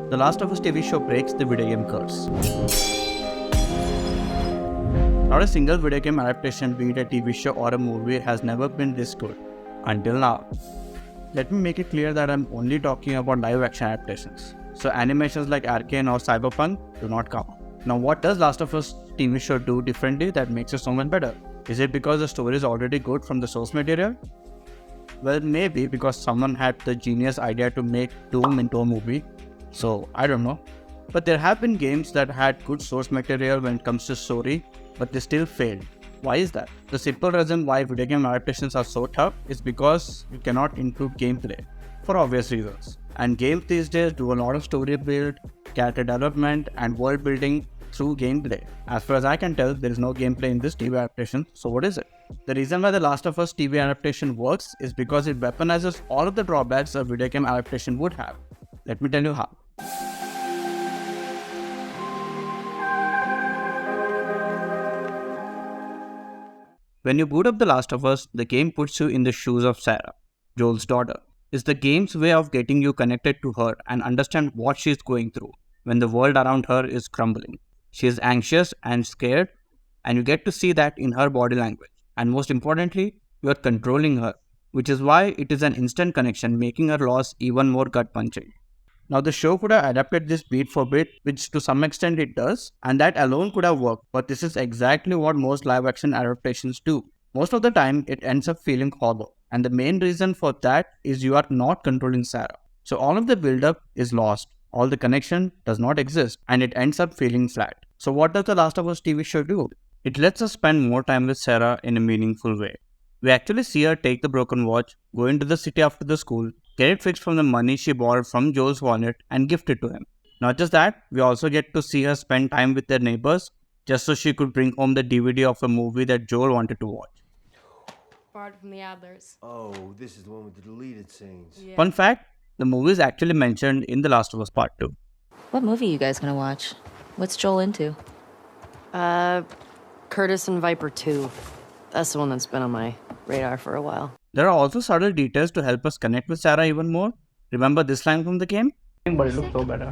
The Last of Us TV show breaks the video game curse. Not a single video game adaptation, be it a TV show or a movie, has never been this good. Until now. Let me make it clear that I'm only talking about live action adaptations. So animations like Arcane or Cyberpunk do not count. Now what does Last of Us TV show do differently that makes it so much better? Is it because the story is already good from the source material? Well, maybe because someone had the genius idea to make Doom into a movie. So, I don't know. But there have been games that had good source material when it comes to story, but they still failed. Why is that? The simple reason why video game adaptations are so tough is because you cannot improve gameplay, for obvious reasons. And games these days do a lot of story build, character development, and world building through gameplay. As far as I can tell, there is no gameplay in this TV adaptation, so what is it? The reason why The Last of Us TV adaptation works is because it weaponizes all of the drawbacks a video game adaptation would have. Let me tell you how. When you boot up The Last of Us, the game puts you in the shoes of Sarah, Joel's daughter. It's the game's way of getting you connected to her and understand what she's going through when the world around her is crumbling. She is anxious and scared, and you get to see that in her body language. And most importantly, you are controlling her, which is why it is an instant connection, making her loss even more gut-punching. Now the show could have adapted this beat for beat, which to some extent it does, and that alone could have worked, but this is exactly what most live-action adaptations do. Most of the time, it ends up feeling hollow, and the main reason for that is you are not controlling Sarah. So all of the build-up is lost, all the connection does not exist, and it ends up feeling flat. So what does The Last of Us TV show do? It lets us spend more time with Sarah in a meaningful way. We actually see her take the broken watch, go into the city after the school, get it fixed from the money she borrowed from Joel's wallet, and gift it to him. Not just that, we also get to see her spend time with their neighbors, just so she could bring home the DVD of a movie that Joel wanted to watch. Borrowed from the Adlers. Oh, this is the one with the deleted scenes. Yeah. Fun fact, the movie is actually mentioned in The Last of Us Part 2. What movie you guys gonna watch? What's Joel into? Curtis and Viper 2. That's the one that's been on my radar for a while. There are also subtle details to help us connect with Sarah even more. Remember this line from the game? But it looks so better.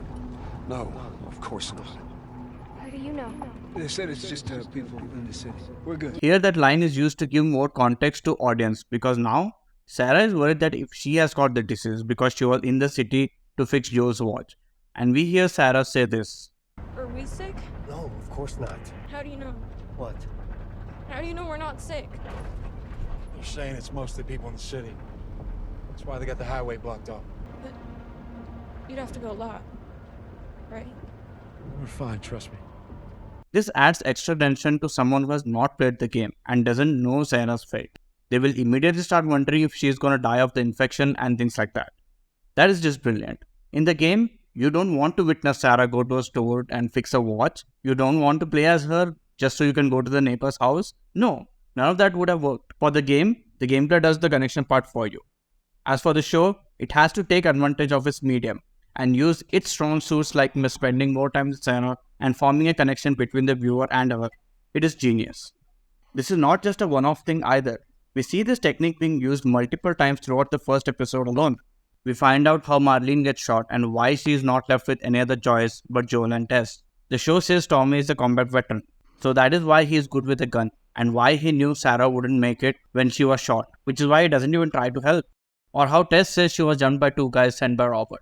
No, of course not. How do you know? They said it's just people in the city. We're good. Here that line is used to give more context to audience because now Sarah is worried that if she has got the disease because she was in the city to fix Joel's watch. And we hear Sarah say this. Are we sick? No, of course not. How do you know? What? How do you know we're not sick? They're saying it's mostly people in the city. That's why they got the highway blocked off. But you'd have to go a lot, right? We're fine, trust me. This adds extra tension to someone who has not played the game and doesn't know Sarah's fate. They will immediately start wondering if she is going to die of the infection and things like that. That is just brilliant. In the game, you don't want to witness Sarah go to a store and fix a watch. You don't want to play as her just so you can go to the neighbor's house. No, none of that would have worked. For the game, the gameplay does the connection part for you. As for the show, it has to take advantage of its medium and use its strong suits like spending more time with Sarah and forming a connection between the viewer and her. It is genius. This is not just a one-off thing either. We see this technique being used multiple times throughout the first episode alone. We find out how Marlene gets shot and why she is not left with any other choice but Joel and Tess. The show says Tommy is a combat veteran, so that is why he is good with a gun and why he knew Sarah wouldn't make it when she was shot, which is why he doesn't even try to help. Or how Tess says she was jumped by two guys sent by Robert.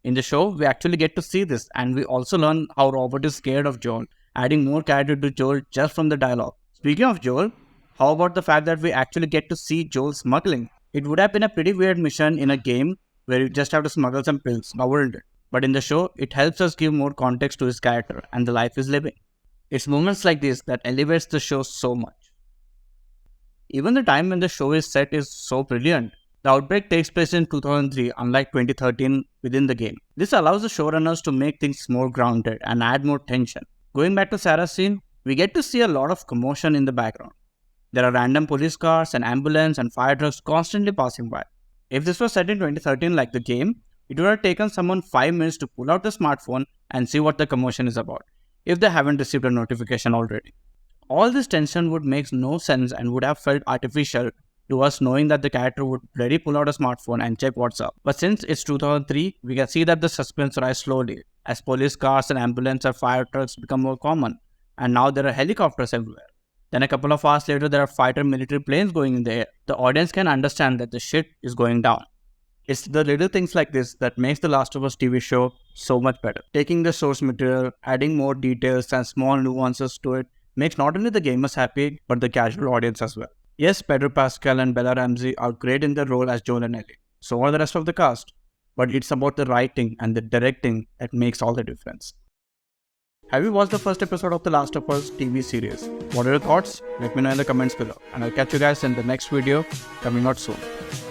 In the show, we actually get to see this, and we also learn how Robert is scared of Joel, adding more character to Joel just from the dialogue. Speaking of Joel, how about the fact that we actually get to see Joel smuggling? It would have been a pretty weird mission in a game where you just have to smuggle some pills, now wouldn't it? But in the show, it helps us give more context to his character and the life he's living. It's moments like this that elevates the show so much. Even the time when the show is set is so brilliant. The outbreak takes place in 2003, unlike 2013 within the game. This allows the showrunners to make things more grounded and add more tension. Going back to Sarah's scene, we get to see a lot of commotion in the background. There are random police cars, an ambulance, and fire trucks constantly passing by. If this was set in 2013 like the game, it would have taken someone 5 minutes to pull out the smartphone and see what the commotion is about, if they haven't received a notification already. All this tension would make no sense and would have felt artificial to us knowing that the character would ready pull out a smartphone and check what's up. But since it's 2003, we can see that the suspense rises slowly as police cars and ambulance and fire trucks become more common, and now there are helicopters everywhere. Then a couple of hours later, there are fighter military planes going in the air. The audience can understand that the shit is going down. It's the little things like this that makes The Last of Us TV show so much better. Taking the source material, adding more details and small nuances to it makes not only the gamers happy, but the casual audience as well. Yes, Pedro Pascal and Bella Ramsey are great in their role as Joel and Ellie. So are the rest of the cast. But it's about the writing and the directing that makes all the difference. Have you watched the first episode of The Last of Us TV series? What are your thoughts? Let me know in the comments below. And I'll catch you guys in the next video coming out soon.